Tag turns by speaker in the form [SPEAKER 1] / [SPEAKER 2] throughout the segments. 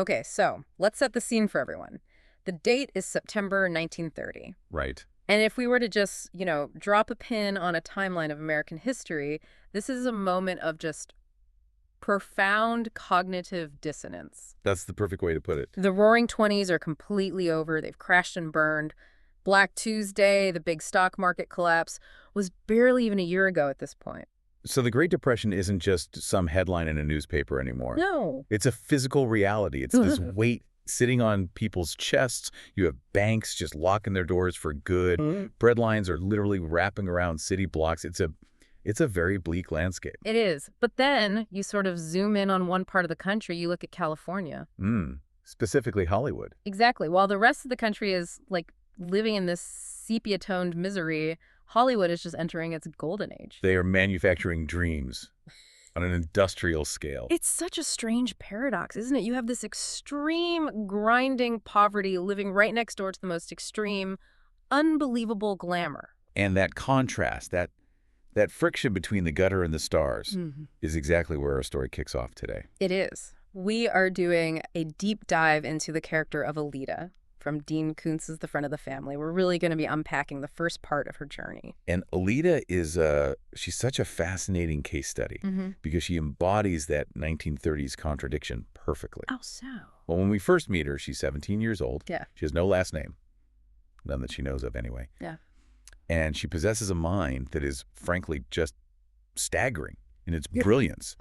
[SPEAKER 1] Okay, so let's set the scene for everyone. The date is September 1930.
[SPEAKER 2] Right.
[SPEAKER 1] And if we were to just, drop a pin on a timeline of American history, this is a moment of just profound cognitive dissonance.
[SPEAKER 2] That's the perfect way to put it.
[SPEAKER 1] The Roaring Twenties are completely over. They've crashed and burned. Black Tuesday, the big stock market collapse, was barely even a year ago at this point.
[SPEAKER 2] So the Great Depression isn't just some headline in a newspaper anymore.
[SPEAKER 1] No.
[SPEAKER 2] It's a physical reality. It's this weight sitting on people's chests. You have banks just locking their doors for good. Bread lines are literally wrapping around city blocks. It's a very bleak landscape.
[SPEAKER 1] It is. But then you sort of zoom in on one part of the country. You look at California.
[SPEAKER 2] Specifically Hollywood.
[SPEAKER 1] Exactly. While the rest of the country is like living in this sepia-toned misery, Hollywood is just entering its golden age.
[SPEAKER 2] They are manufacturing dreams on an industrial scale.
[SPEAKER 1] It's such a strange paradox, isn't it? You have this extreme, grinding poverty living right next door to the most extreme, unbelievable glamour.
[SPEAKER 2] And that contrast, that friction between the gutter and the stars is exactly where our story kicks off today.
[SPEAKER 1] It is. We are doing a deep dive into the character of Alida from Dean Koontz's The Friend of the Family. We're really going to be unpacking the first part of her journey.
[SPEAKER 2] And Alida is she's such a fascinating case study because she embodies that 1930s contradiction perfectly.
[SPEAKER 1] Oh, so?
[SPEAKER 2] Well, when we first meet her, she's 17 years old.
[SPEAKER 1] Yeah.
[SPEAKER 2] She has no last name. None that she knows of anyway.
[SPEAKER 1] Yeah.
[SPEAKER 2] And she possesses a mind that is, frankly, just staggering in its brilliance.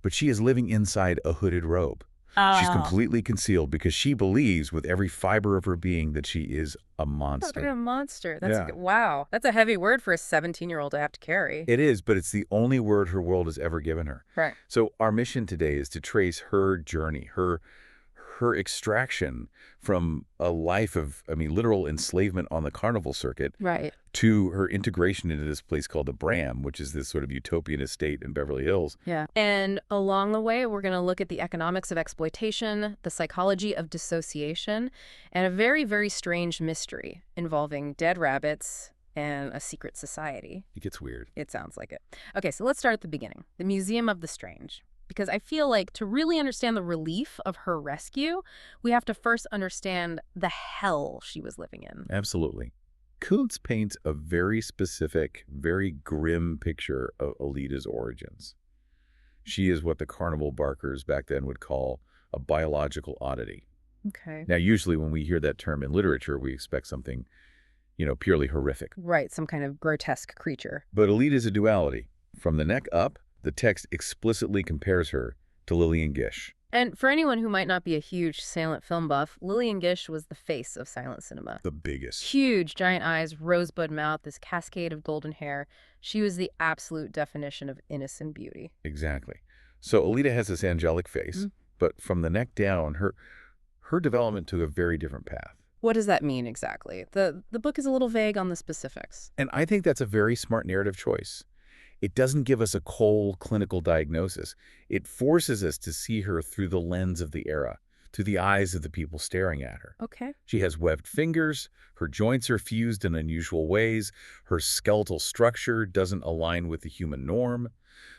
[SPEAKER 2] But she is living inside a hooded robe. She's completely concealed because she believes with every fiber of her being that she is a monster.
[SPEAKER 1] A monster. Wow. That's a heavy word for a 17-year-old to have to carry.
[SPEAKER 2] It is, but it's the only word her world has ever given her.
[SPEAKER 1] Right.
[SPEAKER 2] So our mission today is to trace her journey, her extraction from a life of, literal enslavement on the carnival circuit,
[SPEAKER 1] right,
[SPEAKER 2] to her integration into this place called the Bram, which is this sort of utopian estate in Beverly Hills.
[SPEAKER 1] Yeah. And along the way, we're going to look at the economics of exploitation, the psychology of dissociation, and a very, very strange mystery involving dead rabbits and a secret society.
[SPEAKER 2] It gets weird.
[SPEAKER 1] It sounds like it. Okay, so let's start at the beginning. The Museum of the Strange. Because I feel like to really understand the relief of her rescue, we have to first understand the hell she was living in.
[SPEAKER 2] Absolutely. Koontz paints a very specific, very grim picture of Alida's origins. She is what the carnival barkers back then would call a biological oddity.
[SPEAKER 1] Okay.
[SPEAKER 2] Now, usually when we hear that term in literature, we expect something, purely horrific.
[SPEAKER 1] Right, some kind of grotesque creature.
[SPEAKER 2] But Alida is a duality. From the neck up, the text explicitly compares her to Lillian Gish.
[SPEAKER 1] And for anyone who might not be a huge silent film buff, Lillian Gish was the face of silent cinema.
[SPEAKER 2] The biggest.
[SPEAKER 1] Huge, giant eyes, rosebud mouth, this cascade of golden hair. She was the absolute definition of innocent beauty.
[SPEAKER 2] Exactly. So Alida has this angelic face, but from the neck down, her development took a very different path.
[SPEAKER 1] What does that mean exactly? The book is a little vague on the specifics.
[SPEAKER 2] And I think that's a very smart narrative choice. It doesn't give us a cold clinical diagnosis. It forces us to see her through the lens of the era, through the eyes of the people staring at her.
[SPEAKER 1] Okay.
[SPEAKER 2] She has webbed fingers, her joints are fused in unusual ways, her skeletal structure doesn't align with the human norm.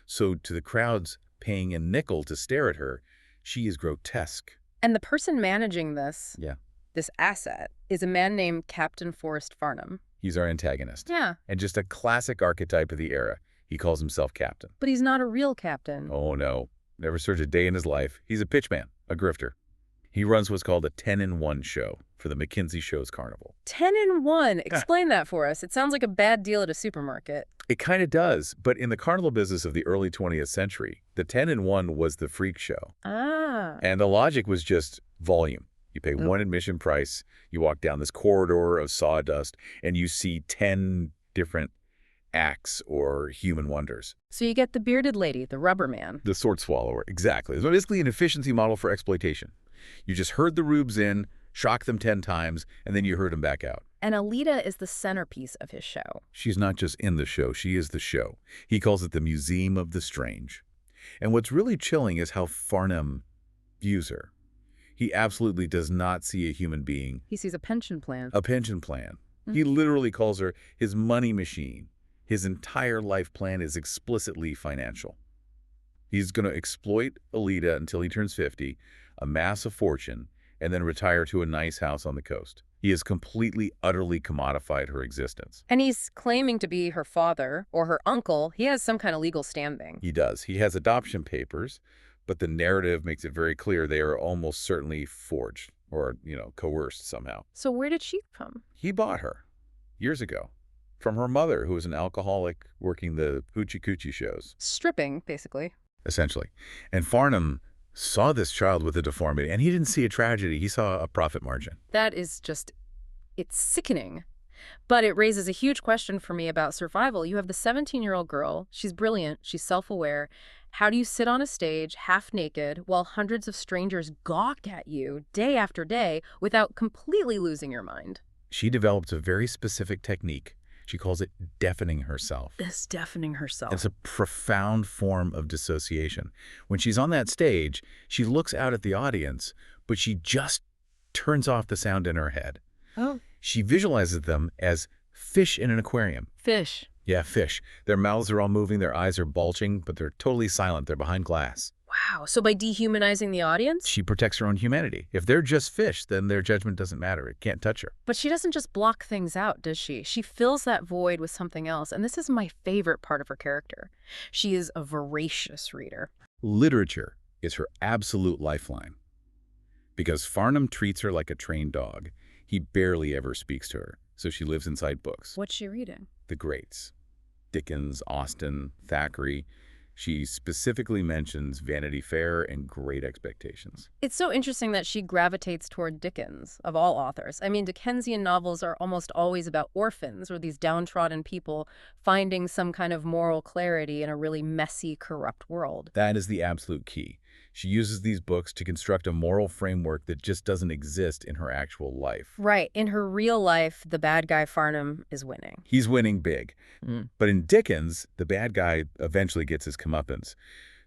[SPEAKER 2] So to the crowds paying a nickel to stare at her, she is grotesque.
[SPEAKER 1] And the person managing this,
[SPEAKER 2] Yeah.
[SPEAKER 1] this asset, is a man named Captain Forrest Farnham.
[SPEAKER 2] He's our antagonist.
[SPEAKER 1] Yeah.
[SPEAKER 2] And just a classic archetype of the era. He calls himself captain.
[SPEAKER 1] But he's not a real captain.
[SPEAKER 2] Oh, no. Never served a day in his life. He's a pitchman, a grifter. He runs what's called a 10-in-1 show for the McKinsey Shows Carnival.
[SPEAKER 1] 10-in-1? Explain that for us. It sounds like a bad deal at a supermarket.
[SPEAKER 2] It kind of does, but in the carnival business of the early 20th century, the 10-in-1 was the freak show.
[SPEAKER 1] Ah.
[SPEAKER 2] And the logic was just volume. You pay one admission price, you walk down this corridor of sawdust, and you see 10 different acts or human wonders.
[SPEAKER 1] So you get the bearded lady, the rubber man.
[SPEAKER 2] The sword swallower, exactly. It's basically an efficiency model for exploitation. You just herd the rubes in, shock them 10 times, and then you herd them back out.
[SPEAKER 1] And Alida is the centerpiece of his show.
[SPEAKER 2] She's not just in the show, she is the show. He calls it the Museum of the Strange. And what's really chilling is how Farnham views her. He absolutely does not see a human being.
[SPEAKER 1] He sees a pension plan.
[SPEAKER 2] A pension plan. He literally calls her his money machine. His entire life plan is explicitly financial. He's going to exploit Alida until he turns 50, amass a fortune, and then retire to a nice house on the coast. He has completely, utterly commodified her existence.
[SPEAKER 1] And he's claiming to be her father or her uncle. He has some kind of legal standing.
[SPEAKER 2] He does. He has adoption papers, but the narrative makes it very clear they are almost certainly forged or, coerced somehow.
[SPEAKER 1] So where did she come?
[SPEAKER 2] He bought her years ago from her mother, who was an alcoholic working the hoochie coochie shows.
[SPEAKER 1] Stripping, basically.
[SPEAKER 2] Essentially. And Farnham saw this child with a deformity, and he didn't see a tragedy. He saw a profit margin.
[SPEAKER 1] That is just, it's sickening. But it raises a huge question for me about survival. You have the 17-year-old girl. She's brilliant. She's self-aware. How do you sit on a stage, half naked, while hundreds of strangers gawk at you day after day without completely losing your mind?
[SPEAKER 2] She developed a very specific technique. She calls it deafening herself.
[SPEAKER 1] This deafening herself.
[SPEAKER 2] It's a profound form of dissociation. When she's on that stage, she looks out at the audience, but she just turns off the sound in her head.
[SPEAKER 1] Oh.
[SPEAKER 2] She visualizes them as fish in an aquarium.
[SPEAKER 1] Fish.
[SPEAKER 2] Yeah, fish. Their mouths are all moving, their eyes are bulging, but they're totally silent. They're behind glass.
[SPEAKER 1] Wow. So by dehumanizing the audience?
[SPEAKER 2] She protects her own humanity. If they're just fish, then their judgment doesn't matter. It can't touch her.
[SPEAKER 1] But she doesn't just block things out, does she? She fills that void with something else. And this is my favorite part of her character. She is a voracious reader.
[SPEAKER 2] Literature is her absolute lifeline. Because Farnham treats her like a trained dog, he barely ever speaks to her. So she lives inside books.
[SPEAKER 1] What's she reading?
[SPEAKER 2] The greats. Dickens, Austen, Thackeray. She specifically mentions Vanity Fair and Great Expectations.
[SPEAKER 1] It's so interesting that she gravitates toward Dickens, of all authors. I mean, Dickensian novels are almost always about orphans or these downtrodden people finding some kind of moral clarity in a really messy, corrupt world.
[SPEAKER 2] That is the absolute key. She uses these books to construct a moral framework that just doesn't exist in her actual life.
[SPEAKER 1] Right. In her real life, the bad guy Farnham is winning.
[SPEAKER 2] He's winning big. But in Dickens, the bad guy eventually gets his comeuppance.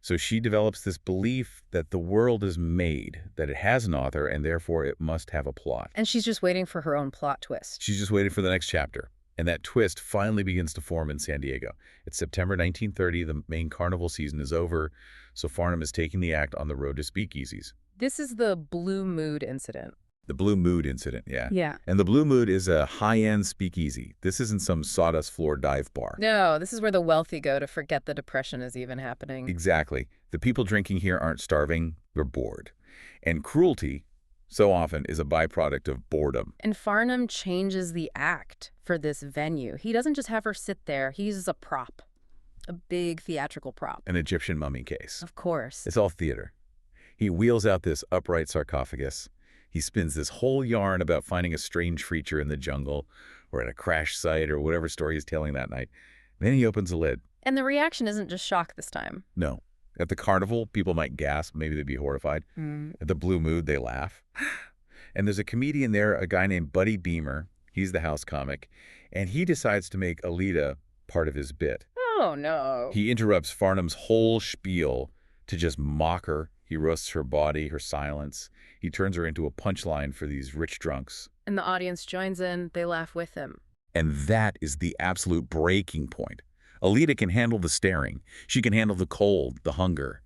[SPEAKER 2] So she develops this belief that the world is made, that it has an author, and therefore it must have a plot.
[SPEAKER 1] And she's just waiting for her own plot twist.
[SPEAKER 2] She's just waiting for the next chapter. And that twist finally begins to form in San Diego. It's September 1930. The main carnival season is over. So Farnham is taking the act on the road to speakeasies.
[SPEAKER 1] This is the Blue Mood incident.
[SPEAKER 2] The Blue Mood incident, yeah.
[SPEAKER 1] Yeah.
[SPEAKER 2] And the Blue Mood is a high-end speakeasy. This isn't some sawdust floor dive bar.
[SPEAKER 1] No, this is where the wealthy go to forget the depression is even happening.
[SPEAKER 2] Exactly. The people drinking here aren't starving, they're bored. And cruelty, so often, is a byproduct of boredom.
[SPEAKER 1] And Farnham changes the act for this venue. He doesn't just have her sit there. He uses a prop, a big theatrical prop.
[SPEAKER 2] An Egyptian mummy case.
[SPEAKER 1] Of course.
[SPEAKER 2] It's all theater. He wheels out this upright sarcophagus. He spins this whole yarn about finding a strange creature in the jungle or at a crash site or whatever story he's telling that night. Then he opens the lid.
[SPEAKER 1] And the reaction isn't just shock this time.
[SPEAKER 2] No. At the carnival, people might gasp. Maybe they'd be horrified. At the Blue Mood, they laugh. And there's a comedian there, a guy named Buddy Beamer. He's the house comic. And he decides to make Alida part of his bit.
[SPEAKER 1] Oh, no.
[SPEAKER 2] He interrupts Farnham's whole spiel to just mock her. He roasts her body, her silence. He turns her into a punchline for these rich drunks.
[SPEAKER 1] And the audience joins in. They laugh with him.
[SPEAKER 2] And that is the absolute breaking point. Alida can handle the staring. She can handle the cold, the hunger.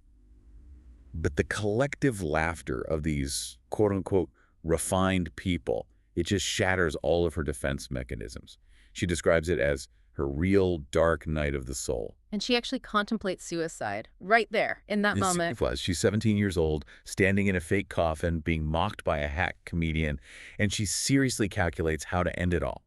[SPEAKER 2] But the collective laughter of these quote-unquote refined people, it just shatters all of her defense mechanisms. She describes it as her real dark night of the soul.
[SPEAKER 1] And she actually contemplates suicide right there in that moment.
[SPEAKER 2] She's 17 years old, standing in a fake coffin, being mocked by a hack comedian, and she seriously calculates how to end it all.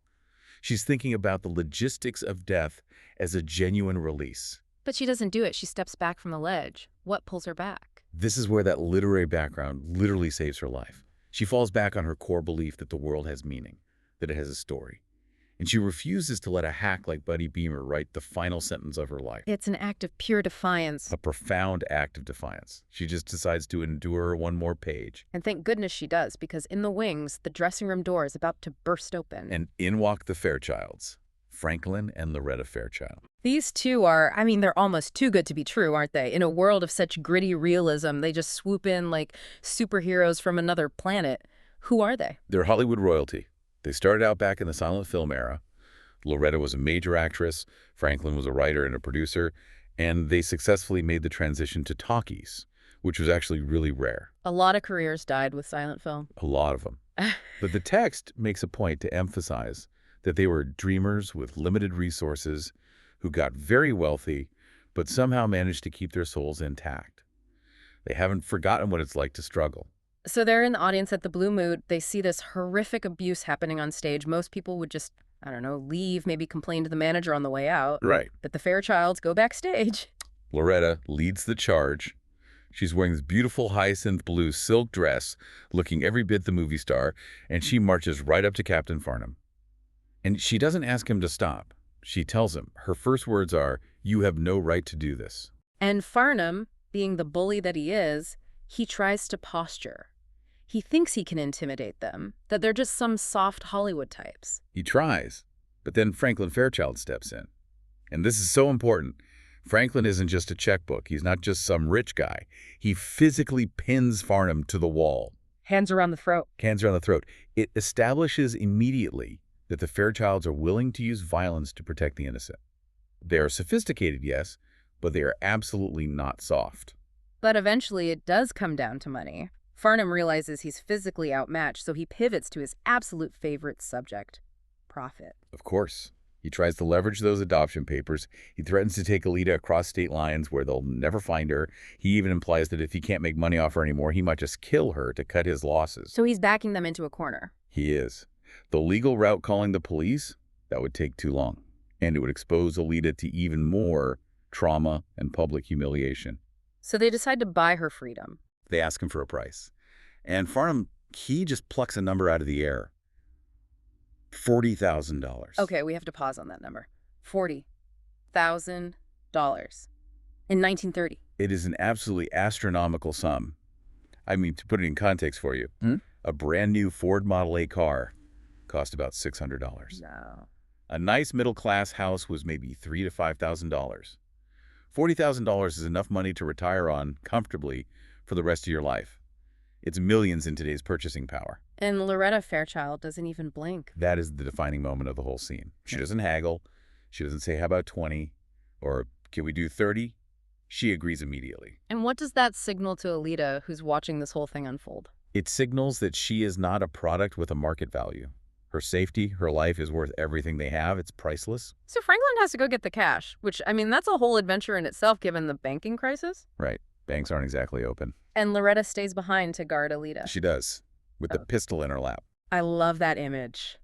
[SPEAKER 2] She's thinking about the logistics of death as a genuine release.
[SPEAKER 1] But she doesn't do it. She steps back from the ledge. What pulls her back?
[SPEAKER 2] This is where that literary background literally saves her life. She falls back on her core belief that the world has meaning, that it has a story. And she refuses to let a hack like Buddy Beamer write the final sentence of her life.
[SPEAKER 1] It's an act of pure defiance.
[SPEAKER 2] A profound act of defiance. She just decides to endure one more page.
[SPEAKER 1] And thank goodness she does, because in the wings, the dressing room door is about to burst open.
[SPEAKER 2] And in walk the Fairchilds, Franklin and Loretta Fairchild.
[SPEAKER 1] These two are, I mean, they're almost too good to be true, aren't they? In a world of such gritty realism, they just swoop in like superheroes from another planet. Who are they?
[SPEAKER 2] They're Hollywood royalty. They started out back in the silent film era. Loretta was a major actress, Franklin was a writer and a producer, and they successfully made the transition to talkies, which was actually really rare.
[SPEAKER 1] A lot of careers died with silent film.
[SPEAKER 2] A lot of them. But the text makes a point to emphasize that they were dreamers with limited resources who got very wealthy, but somehow managed to keep their souls intact. They haven't forgotten what it's like to struggle.
[SPEAKER 1] So they're in the audience at the Blue Mood. They see this horrific abuse happening on stage. Most people would just, I don't know, leave, maybe complain to the manager on the way out.
[SPEAKER 2] Right.
[SPEAKER 1] But the Fairchilds go backstage.
[SPEAKER 2] Loretta leads the charge. She's wearing this beautiful hyacinth blue silk dress, looking every bit the movie star, and she marches right up to Captain Farnham. And she doesn't ask him to stop. She tells him. Her first words are, "You have no right to do this."
[SPEAKER 1] And Farnham, being the bully that he is, he tries to posture. He thinks he can intimidate them, that they're just some soft Hollywood types.
[SPEAKER 2] He tries, but then Franklin Fairchild steps in. And this is so important. Franklin isn't just a checkbook. He's not just some rich guy. He physically pins Farnham to the wall.
[SPEAKER 1] Hands around the throat.
[SPEAKER 2] Hands around the throat. It establishes immediately that the Fairchilds are willing to use violence to protect the innocent. They are sophisticated, yes, but they are absolutely not soft.
[SPEAKER 1] But eventually it does come down to money. Farnham realizes he's physically outmatched, so he pivots to his absolute favorite subject, profit.
[SPEAKER 2] Of course. He tries to leverage those adoption papers. He threatens to take Alida across state lines where they'll never find her. He even implies that if he can't make money off her anymore, he might just kill her to cut his losses.
[SPEAKER 1] So he's backing them into a corner.
[SPEAKER 2] He is. The legal route, calling the police, that would take too long. And it would expose Alida to even more trauma and public humiliation.
[SPEAKER 1] So they decide to buy her freedom.
[SPEAKER 2] They ask him for a price. And Farnham, he just plucks a number out of the air. $40,000.
[SPEAKER 1] Okay, we have to pause on that number. $40,000 in 1930.
[SPEAKER 2] It is an absolutely astronomical sum. I mean, to put it in context for you, a brand new Ford Model A car cost about $600.
[SPEAKER 1] No.
[SPEAKER 2] A nice middle-class house was maybe $3,000 to $5,000. $40,000 is enough money to retire on comfortably for the rest of your life. It's millions in today's purchasing power.
[SPEAKER 1] And Loretta Fairchild doesn't even blink.
[SPEAKER 2] That is the defining moment of the whole scene. She doesn't haggle. She doesn't say, how about 20? Or can we do 30? She agrees immediately.
[SPEAKER 1] And what does that signal to Alida, who's watching this whole thing unfold?
[SPEAKER 2] It signals that she is not a product with a market value. Her safety, her life is worth everything they have. It's priceless.
[SPEAKER 1] So Franklin has to go get the cash, which, I mean, that's a whole adventure in itself given the banking crisis.
[SPEAKER 2] Right. Banks aren't exactly open.
[SPEAKER 1] And Loretta stays behind to guard Alida.
[SPEAKER 2] She does, with the pistol in her lap.
[SPEAKER 1] I love that image.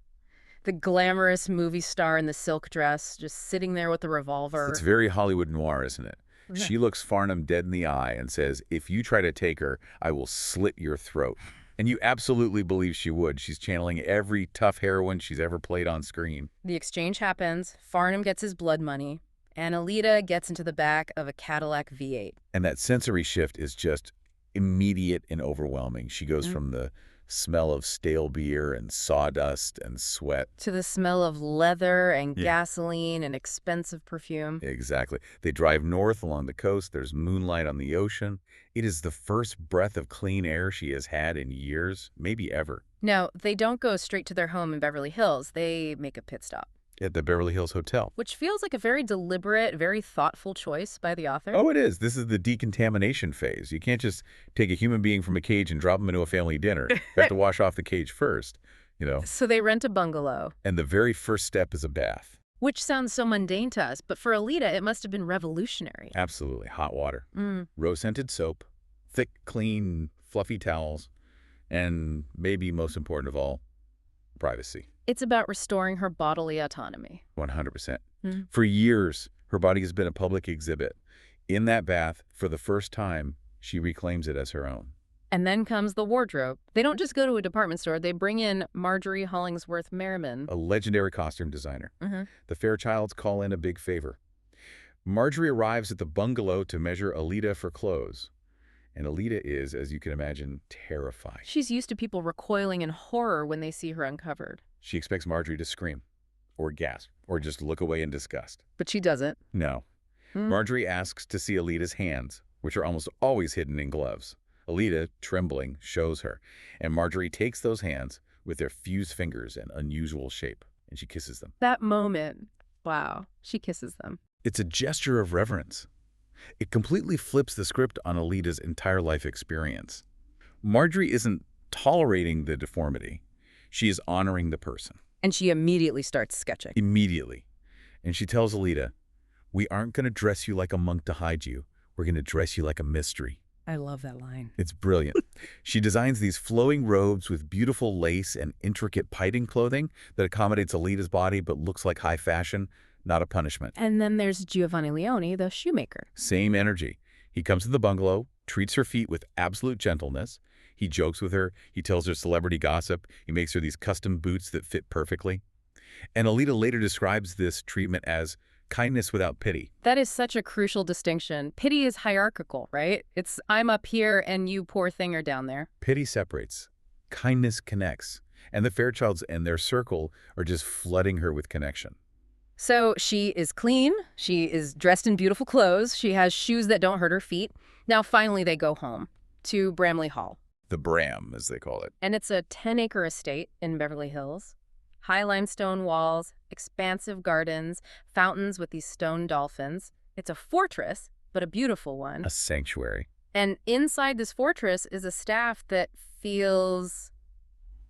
[SPEAKER 1] The glamorous movie star in the silk dress, just sitting there with the revolver.
[SPEAKER 2] It's very Hollywood noir, isn't it?
[SPEAKER 1] Yeah.
[SPEAKER 2] She looks Farnham dead in the eye and says, if you try to take her, I will slit your throat. And you absolutely believe she would. She's channeling every tough heroine she's ever played on screen.
[SPEAKER 1] The exchange happens. Farnham gets his blood money. And Alida gets into the back of a Cadillac V8.
[SPEAKER 2] And that sensory shift is just immediate and overwhelming. She goes from the smell of stale beer and sawdust and sweat
[SPEAKER 1] to the smell of leather and gasoline and expensive perfume.
[SPEAKER 2] Exactly. They drive north along the coast. There's moonlight on the ocean. It is the first breath of clean air she has had in years, maybe ever.
[SPEAKER 1] Now, they don't go straight to their home in Beverly Hills. They make a pit stop.
[SPEAKER 2] At the Beverly Hills Hotel.
[SPEAKER 1] Which feels like a very deliberate, very thoughtful choice by the author.
[SPEAKER 2] Oh, it is. This is the decontamination phase. You can't just take a human being from a cage and drop him into a family dinner. You have to wash off the cage first, you know.
[SPEAKER 1] So they rent a bungalow.
[SPEAKER 2] And the very first step is a bath.
[SPEAKER 1] Which sounds so mundane to us, but for Alida, it must have been revolutionary.
[SPEAKER 2] Absolutely. Hot water. Rose-scented soap. Thick, clean, fluffy towels. And maybe most important of all, privacy.
[SPEAKER 1] It's about restoring her bodily autonomy.
[SPEAKER 2] 100%. For years, her body has been a public exhibit. In that bath, for the first time, she reclaims it as her own.
[SPEAKER 1] And then comes the wardrobe. They don't just go to a department store. They bring in Marjorie Hollingsworth Merriman,
[SPEAKER 2] a legendary costume designer. The Fairchilds call in a big favor. Marjorie arrives at the bungalow to measure Alida for clothes. And Alida is, as you can imagine, terrified.
[SPEAKER 1] She's used to people recoiling in horror when they see her uncovered.
[SPEAKER 2] She expects Marjorie to scream, or gasp, or just look away in disgust.
[SPEAKER 1] But she doesn't.
[SPEAKER 2] No. Marjorie asks to see Alida's hands, which are almost always hidden in gloves. Alida, trembling, shows her, and Marjorie takes those hands with their fused fingers and unusual shape, and she kisses them.
[SPEAKER 1] That moment, wow, she kisses them.
[SPEAKER 2] It's a gesture of reverence. It completely flips the script on Alida's entire life experience. Marjorie isn't tolerating the deformity. She is honoring the person.
[SPEAKER 1] And she immediately starts sketching.
[SPEAKER 2] Immediately. And she tells Alida, "We aren't going to dress you like a monk to hide you. We're going to dress you like a mystery."
[SPEAKER 1] I love that line.
[SPEAKER 2] It's brilliant. She designs these flowing robes with beautiful lace and intricate piping clothing that accommodates Alida's body but looks like high fashion, not a punishment.
[SPEAKER 1] And then there's Giovanni Leone, the shoemaker.
[SPEAKER 2] Same energy. He comes to the bungalow, treats her feet with absolute gentleness. He jokes with her. He tells her celebrity gossip. He makes her these custom boots that fit perfectly. And Alida later describes this treatment as kindness without pity.
[SPEAKER 1] That is such a crucial distinction. Pity is hierarchical, right? It's I'm up here and you poor thing are down there.
[SPEAKER 2] Pity separates. Kindness connects. And the Fairchilds and their circle are just flooding her with connection.
[SPEAKER 1] So she is clean. She is dressed in beautiful clothes. She has shoes that don't hurt her feet. Now finally they go home to Bramley Hall.
[SPEAKER 2] The Bram, as they call it.
[SPEAKER 1] And it's a 10-acre estate in Beverly Hills. High limestone walls, expansive gardens, fountains with these stone dolphins. It's a fortress, but a beautiful one.
[SPEAKER 2] A sanctuary.
[SPEAKER 1] And inside this fortress is a staff that feels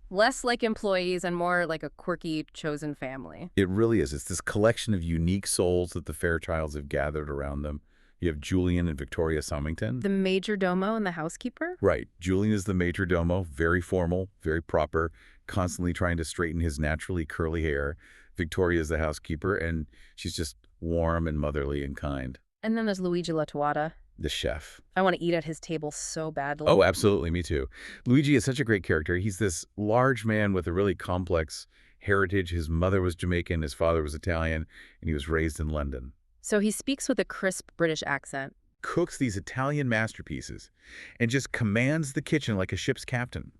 [SPEAKER 1] less like employees and more like a quirky, chosen family.
[SPEAKER 2] It really is. It's this collection of unique souls that the Fairchilds have gathered around them. You have Julian and Victoria Summerton.
[SPEAKER 1] The major domo and the housekeeper?
[SPEAKER 2] Right. Julian is the major domo, very formal, very proper, constantly trying to straighten his naturally curly hair. Victoria is the housekeeper, and she's just warm and motherly and kind.
[SPEAKER 1] And then there's Luigi Latuada.
[SPEAKER 2] The chef.
[SPEAKER 1] I want to eat at his table so badly.
[SPEAKER 2] Oh, absolutely. Me too. Luigi is such a great character. He's this large man with a really complex heritage. His mother was Jamaican, his father was Italian, and he was raised in London.
[SPEAKER 1] So he speaks with a crisp British accent.
[SPEAKER 2] Cooks these Italian masterpieces and just commands the kitchen like a ship's captain.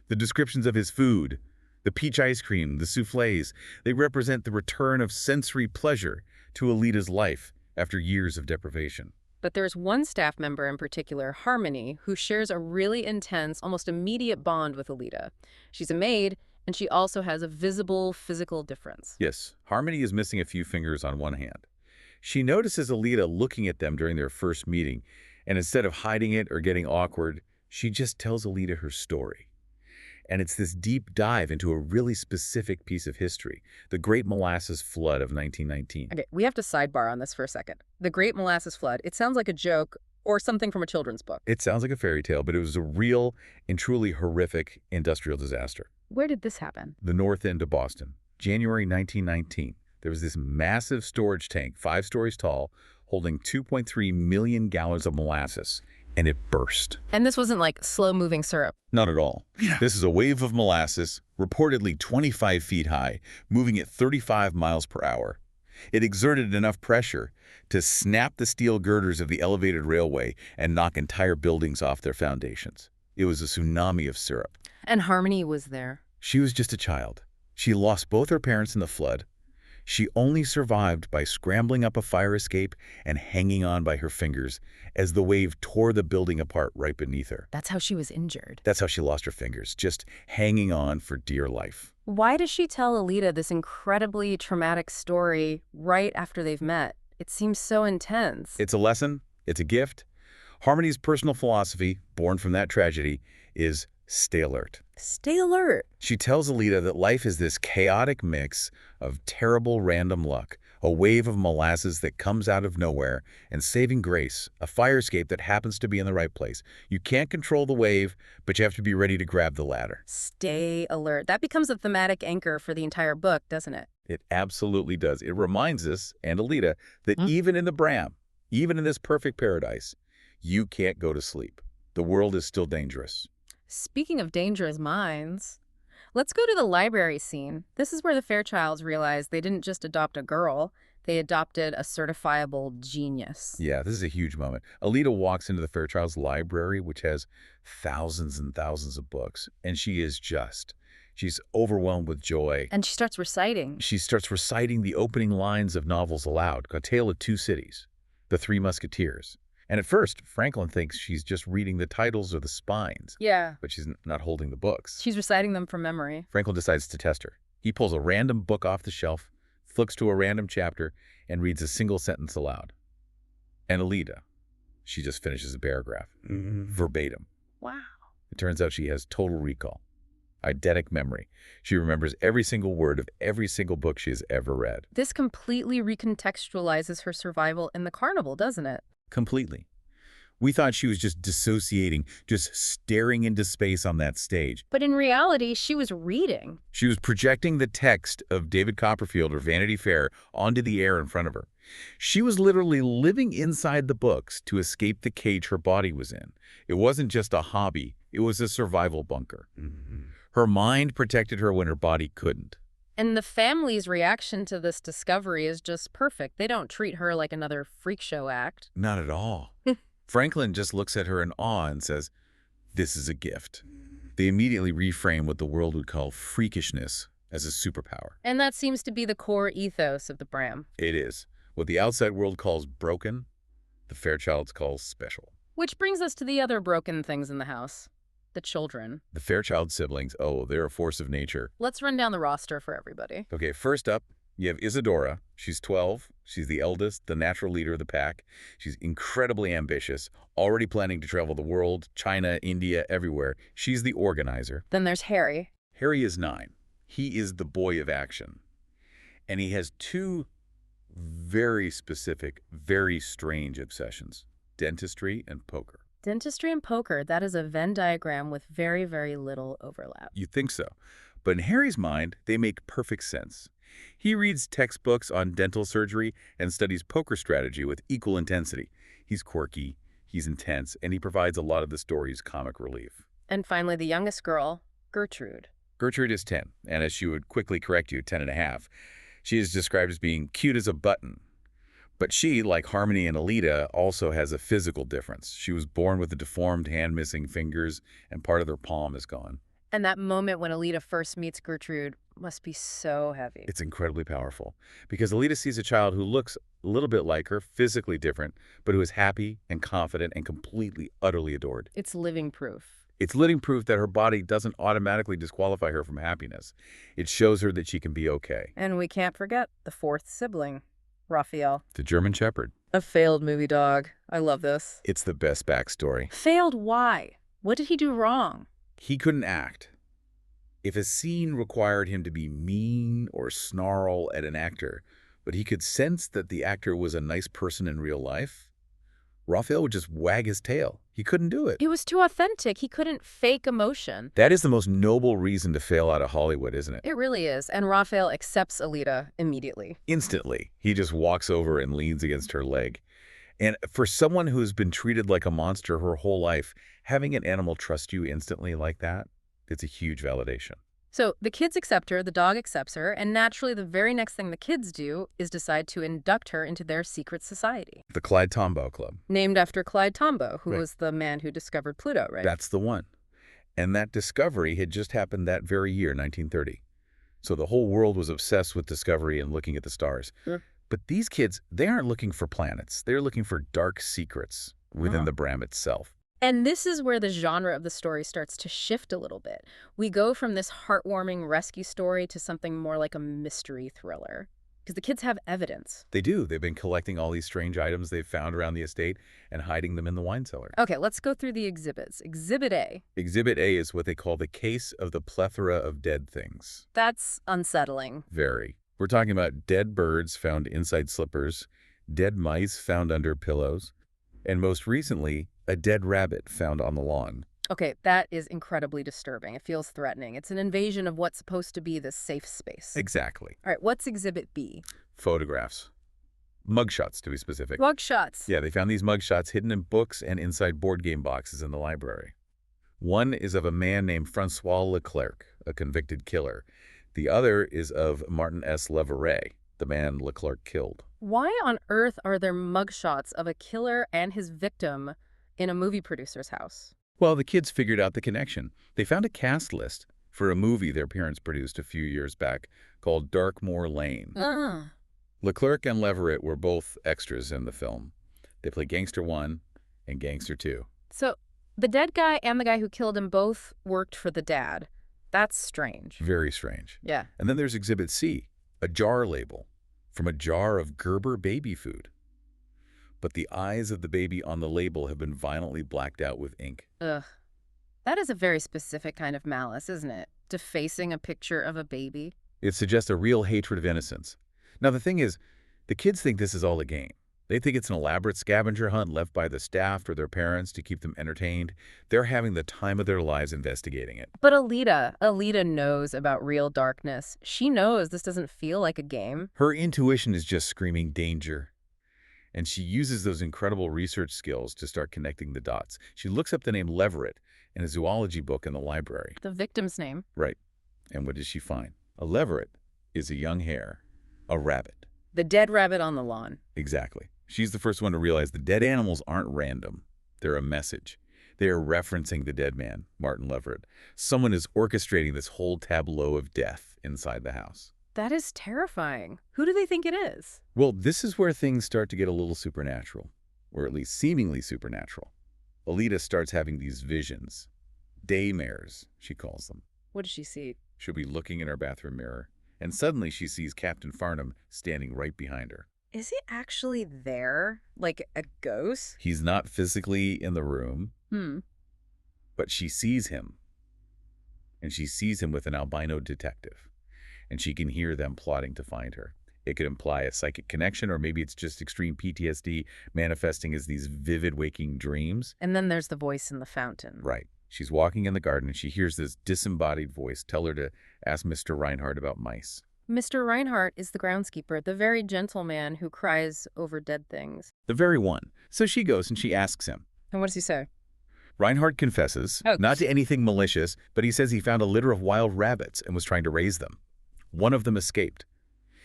[SPEAKER 2] The descriptions of his food, the peach ice cream, the soufflés, they represent the return of sensory pleasure to Alida's life after years of deprivation.
[SPEAKER 1] But there's one staff member in particular, Harmony, who shares a really intense, almost immediate bond with Alida. She's a maid, and she also has a visible physical difference.
[SPEAKER 2] Yes, Harmony is missing a few fingers on one hand. She notices Alida looking at them during their first meeting, and instead of hiding it or getting awkward, she just tells Alida her story. And it's this deep dive into a really specific piece of history, the Great Molasses Flood of 1919.
[SPEAKER 1] Okay, we have to sidebar on this for a second. The Great Molasses Flood, it sounds like a joke or something from a children's book.
[SPEAKER 2] It sounds like a fairy tale, but it was a real and truly horrific industrial disaster.
[SPEAKER 1] Where did this happen?
[SPEAKER 2] The north end of Boston, January 1919. There was this massive storage tank, 5 stories tall, holding 2.3 million gallons of molasses, and it burst.
[SPEAKER 1] And this wasn't like slow-moving syrup.
[SPEAKER 2] Not at all. This is a wave of molasses, reportedly 25 feet high, moving at 35 miles per hour. It exerted enough pressure to snap the steel girders of the elevated railway and knock entire buildings off their foundations. It was a tsunami of syrup.
[SPEAKER 1] And Harmony was there.
[SPEAKER 2] She was just a child. She lost both her parents in the flood. She only survived by scrambling up a fire escape and hanging on by her fingers as the wave tore the building apart right beneath her.
[SPEAKER 1] That's how she was injured.
[SPEAKER 2] That's how she lost her fingers, just hanging on for dear life.
[SPEAKER 1] Why does she tell Alida this incredibly traumatic story right after they've met? It seems so intense.
[SPEAKER 2] It's a lesson. It's a gift. Harmony's personal philosophy, born from that tragedy, is stay alert.
[SPEAKER 1] Stay alert.
[SPEAKER 2] She tells Alida that life is this chaotic mix of terrible random luck, a wave of molasses that comes out of nowhere, and saving grace, a fire escape that happens to be in the right place. You can't control the wave, but you have to be ready to grab the ladder.
[SPEAKER 1] Stay alert. That becomes a thematic anchor for the entire book, doesn't it?
[SPEAKER 2] It absolutely does. It reminds us, and Alida, that even in the Bram, even in this perfect paradise, you can't go to sleep. The world is still dangerous.
[SPEAKER 1] Speaking of dangerous minds, let's go to the library scene. This is where the Fairchilds realized they didn't just adopt a girl, they adopted a certifiable genius.
[SPEAKER 2] Yeah, this is a huge moment. Alida walks into the Fairchilds library, which has thousands and thousands of books, and she's overwhelmed with joy.
[SPEAKER 1] And she starts reciting.
[SPEAKER 2] She starts reciting the opening lines of novels aloud, A Tale of Two Cities, The Three Musketeers. And at first, Franklin thinks she's just reading the titles or the spines.
[SPEAKER 1] Yeah.
[SPEAKER 2] But she's not holding the books.
[SPEAKER 1] She's reciting them from memory.
[SPEAKER 2] Franklin decides to test her. He pulls a random book off the shelf, flicks to a random chapter, and reads a single sentence aloud. And Alida, she just finishes a paragraph, verbatim.
[SPEAKER 1] Wow.
[SPEAKER 2] It turns out she has total recall, eidetic memory. She remembers every single word of every single book she has ever read.
[SPEAKER 1] This completely recontextualizes her survival in the carnival, doesn't it?
[SPEAKER 2] Completely. We thought she was just dissociating, just staring into space on that stage.
[SPEAKER 1] But in reality, she was reading.
[SPEAKER 2] She was projecting the text of David Copperfield or Vanity Fair onto the air in front of her. She was literally living inside the books to escape the cage her body was in. It wasn't just a hobby, it was a survival bunker. Her mind protected her when her body couldn't.
[SPEAKER 1] And the family's reaction to this discovery is just perfect. They don't treat her like another freak show act.
[SPEAKER 2] Not at all. Franklin just looks at her in awe and says, "This is a gift." They immediately reframe what the world would call freakishness as a superpower.
[SPEAKER 1] And that seems to be the core ethos of the Bram.
[SPEAKER 2] It is. What the outside world calls broken, the Fairchilds calls special.
[SPEAKER 1] Which brings us to the other broken things in the house. The children.
[SPEAKER 2] The Fairchild siblings, oh, they're a force of nature.
[SPEAKER 1] Let's run down the roster for everybody.
[SPEAKER 2] Okay, first up, you have Isadora. She's 12. She's the eldest, the natural leader of the pack. She's incredibly ambitious, already planning to travel the world, China, India, everywhere. She's the organizer.
[SPEAKER 1] Then there's Harry.
[SPEAKER 2] Harry is 9. He is the boy of action. And he has 2 very specific, very strange obsessions: dentistry and poker.
[SPEAKER 1] Dentistry and poker, that is a Venn diagram with very, very little overlap.
[SPEAKER 2] You'd think so. But in Harry's mind, they make perfect sense. He reads textbooks on dental surgery and studies poker strategy with equal intensity. He's quirky, he's intense, and he provides a lot of the story's comic relief.
[SPEAKER 1] And finally, the youngest girl, Gertrude.
[SPEAKER 2] Gertrude is 10, and as she would quickly correct you, 10 and a half. She is described as being cute as a button. But she, like Harmony and Alida, also has a physical difference. She was born with a deformed hand missing fingers, and part of her palm is gone.
[SPEAKER 1] And that moment when Alida first meets Gertrude must be so heavy.
[SPEAKER 2] It's incredibly powerful, because Alida sees a child who looks a little bit like her, physically different, but who is happy and confident and completely, utterly adored.
[SPEAKER 1] It's living proof.
[SPEAKER 2] It's living proof that her body doesn't automatically disqualify her from happiness. It shows her that she can be okay.
[SPEAKER 1] And we can't forget the 4th sibling, Raphael.
[SPEAKER 2] The German Shepherd.
[SPEAKER 1] A failed movie dog. I love this.
[SPEAKER 2] It's the best backstory.
[SPEAKER 1] Failed why? What did he do wrong?
[SPEAKER 2] He couldn't act. If a scene required him to be mean or snarl at an actor, but he could sense that the actor was a nice person in real life, Raphael would just wag his tail. He couldn't do it.
[SPEAKER 1] It was too authentic. He couldn't fake emotion.
[SPEAKER 2] That is the most noble reason to fail out of Hollywood, isn't it?
[SPEAKER 1] It really is. And Raphael accepts Alida immediately.
[SPEAKER 2] Instantly. He just walks over and leans against her leg. And for someone who's been treated like a monster her whole life, having an animal trust you instantly like that, it's a huge validation.
[SPEAKER 1] So the kids accept her, the dog accepts her, and naturally the very next thing the kids do is decide to induct her into their secret society.
[SPEAKER 2] The Clyde Tombaugh Club.
[SPEAKER 1] Named after Clyde Tombaugh, who
[SPEAKER 2] Right.
[SPEAKER 1] was the man who discovered Pluto, right?
[SPEAKER 2] That's the one. And that discovery had just happened that very year, 1930. So the whole world was obsessed with discovery and looking at the stars.
[SPEAKER 1] Sure.
[SPEAKER 2] But these kids, they aren't looking for planets. They're looking for dark secrets within the Bram itself.
[SPEAKER 1] And this is where the genre of the story starts to shift a little bit. We go from this heartwarming rescue story to something more like a mystery thriller. Because the kids have evidence.
[SPEAKER 2] They do. They've been collecting all these strange items they've found around the estate and hiding them in the wine cellar.
[SPEAKER 1] Okay, let's go through the exhibits. Exhibit A.
[SPEAKER 2] Exhibit A is what they call the case of the plethora of dead things.
[SPEAKER 1] That's unsettling.
[SPEAKER 2] Very. We're talking about dead birds found inside slippers, dead mice found under pillows, and most recently, a dead rabbit found on the lawn.
[SPEAKER 1] Okay, that is incredibly disturbing. It feels threatening. It's an invasion of what's supposed to be this safe space.
[SPEAKER 2] Exactly.
[SPEAKER 1] All right, what's Exhibit B?
[SPEAKER 2] Photographs. Mugshots, to be specific.
[SPEAKER 1] Mugshots.
[SPEAKER 2] Yeah, they found these mugshots hidden in books and inside board game boxes in the library. One is of a man named Francois Leclerc, a convicted killer. The other is of Martin S. Leverett, the man Leclerc killed.
[SPEAKER 1] Why on earth are there mugshots of a killer and his victim in a movie producer's house?
[SPEAKER 2] Well, the kids figured out the connection. They found a cast list for a movie their parents produced a few years back called Darkmoor Lane. Leclerc and Leverett were both extras in the film. They play Gangster 1 and Gangster 2.
[SPEAKER 1] So the dead guy and the guy who killed him both worked for the dad. That's strange.
[SPEAKER 2] Very strange.
[SPEAKER 1] Yeah.
[SPEAKER 2] And then there's Exhibit C, a jar label from a jar of Gerber baby food. but the eyes of the baby on the label have been violently blacked out with ink.
[SPEAKER 1] Ugh. That is a very specific kind of malice, isn't it? Defacing a picture of a baby.
[SPEAKER 2] It suggests a real hatred of innocence. Now, the thing is, the kids think this is all a game. They think it's an elaborate scavenger hunt left by the staff or their parents to keep them entertained. They're having the time of their lives investigating it.
[SPEAKER 1] But Alida knows about real darkness. She knows this doesn't feel like a game.
[SPEAKER 2] Her intuition is just screaming danger. And she uses those incredible research skills to start connecting the dots. She looks up the name Leverett in a zoology book in the library.
[SPEAKER 1] The victim's name.
[SPEAKER 2] Right. And what does she find? A leveret is a young hare, a rabbit.
[SPEAKER 1] The dead rabbit on the lawn.
[SPEAKER 2] Exactly. She's the first one to realize the dead animals aren't random. They're a message. They are referencing the dead man, Martin Leverett. Someone is orchestrating this whole tableau of death inside the house.
[SPEAKER 1] That is terrifying. Who do they think it is?
[SPEAKER 2] Well, this is where things start to get a little supernatural, or at least seemingly supernatural. Alida starts having these visions. Daymares, she calls them.
[SPEAKER 1] What does she see?
[SPEAKER 2] She'll be looking in her bathroom mirror, and suddenly she sees Captain Farnham standing right behind her.
[SPEAKER 1] Is he actually there? Like a ghost?
[SPEAKER 2] He's not physically in the room, but she sees him. And she sees him with an albino detective. And she can hear them plotting to find her. It could imply a psychic connection, or maybe it's just extreme PTSD manifesting as these vivid waking dreams.
[SPEAKER 1] And then there's the voice in the fountain.
[SPEAKER 2] Right. She's walking in the garden and she hears this disembodied voice tell her to ask Mr. Reinhardt about mice.
[SPEAKER 1] Mr. Reinhardt is the groundskeeper, the very gentle man who cries over dead things.
[SPEAKER 2] The very one. So she goes and she asks him.
[SPEAKER 1] And what does he say?
[SPEAKER 2] Reinhardt confesses, not to anything malicious, but he says he found a litter of wild rabbits and was trying to raise them. One of them escaped.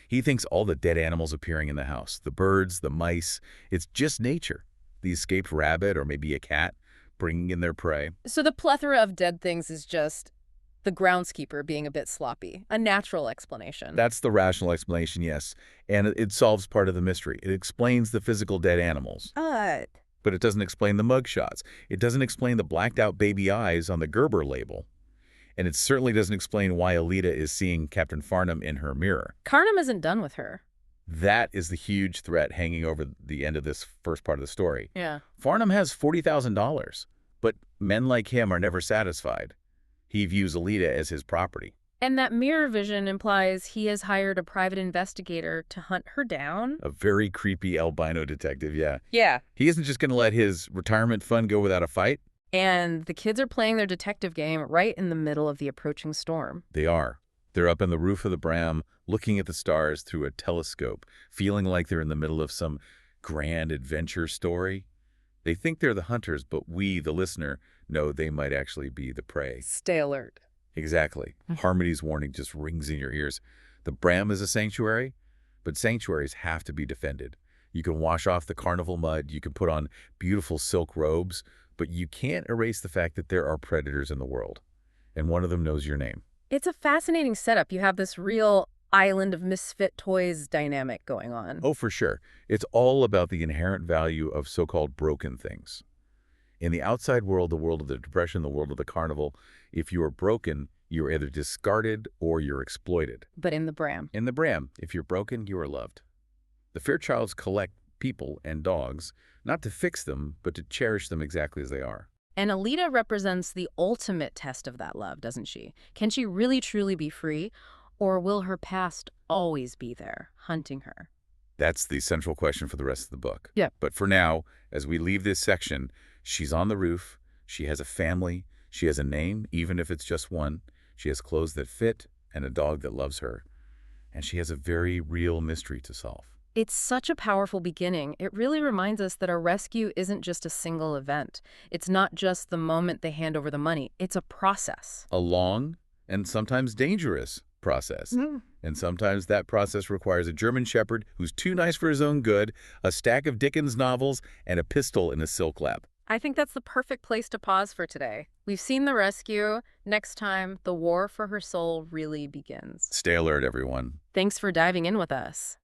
[SPEAKER 2] He thinks all the dead animals appearing in the house, the birds, the mice, it's just nature. The escaped rabbit or maybe a cat bringing in their prey.
[SPEAKER 1] So the plethora of dead things is just the groundskeeper being a bit sloppy. A natural explanation.
[SPEAKER 2] That's the rational explanation, yes. And it solves part of the mystery. It explains the physical dead animals. But it doesn't explain the mugshots. It doesn't explain the blacked out baby eyes on the Gerber label. And it certainly doesn't explain why Alida is seeing Captain Farnham in her mirror.
[SPEAKER 1] Farnham isn't done with her.
[SPEAKER 2] That is the huge threat hanging over the end of this first part of the story.
[SPEAKER 1] Yeah.
[SPEAKER 2] Farnham has $40,000, but men like him are never satisfied. He views Alida as his property.
[SPEAKER 1] And that mirror vision implies he has hired a private investigator to hunt her down?
[SPEAKER 2] A very creepy albino detective, yeah.
[SPEAKER 1] Yeah.
[SPEAKER 2] He isn't just going to let his retirement fund go without a fight.
[SPEAKER 1] And the kids are playing their detective game right in the middle of the approaching storm.
[SPEAKER 2] They are. They're up on the roof of the Bram, looking at the stars through a telescope, feeling like they're in the middle of some grand adventure story. They think they're the hunters, but we, the listener, know they might actually be the prey.
[SPEAKER 1] Stay alert.
[SPEAKER 2] Exactly. Harmony's warning just rings in your ears. The Bram is a sanctuary, but sanctuaries have to be defended. You can wash off the carnival mud, you can put on beautiful silk robes, but you can't erase the fact that there are predators in the world. And one of them knows your name.
[SPEAKER 1] It's a fascinating setup. You have this real island of misfit toys dynamic going on.
[SPEAKER 2] Oh, for sure. It's all about the inherent value of so-called broken things. In the outside world, the world of the Depression, the world of the carnival, if you are broken, you're either discarded or you're exploited.
[SPEAKER 1] But in the Bram.
[SPEAKER 2] In the Bram, if you're broken, you are loved. The Fairchilds collect people and dogs, not to fix them, but to cherish them exactly as they are.
[SPEAKER 1] And Alida represents the ultimate test of that love, doesn't she? Can she really truly be free, or will her past always be there, hunting her?
[SPEAKER 2] That's the central question for the rest of the book.
[SPEAKER 1] Yeah.
[SPEAKER 2] But for now, as we leave this section, she's on the roof, she has a family, she has a name, even if it's just one, she has clothes that fit, and a dog that loves her, and she has a very real mystery to solve.
[SPEAKER 1] It's such a powerful beginning. It really reminds us that a rescue isn't just a single event. It's not just the moment they hand over the money. It's a process.
[SPEAKER 2] A long and sometimes dangerous process. And sometimes that process requires a German shepherd who's too nice for his own good, a stack of Dickens novels, and a pistol in a silk lab.
[SPEAKER 1] I think that's the perfect place to pause for today. We've seen the rescue. Next time, the war for her soul really begins.
[SPEAKER 2] Stay alert, everyone.
[SPEAKER 1] Thanks for diving in with us.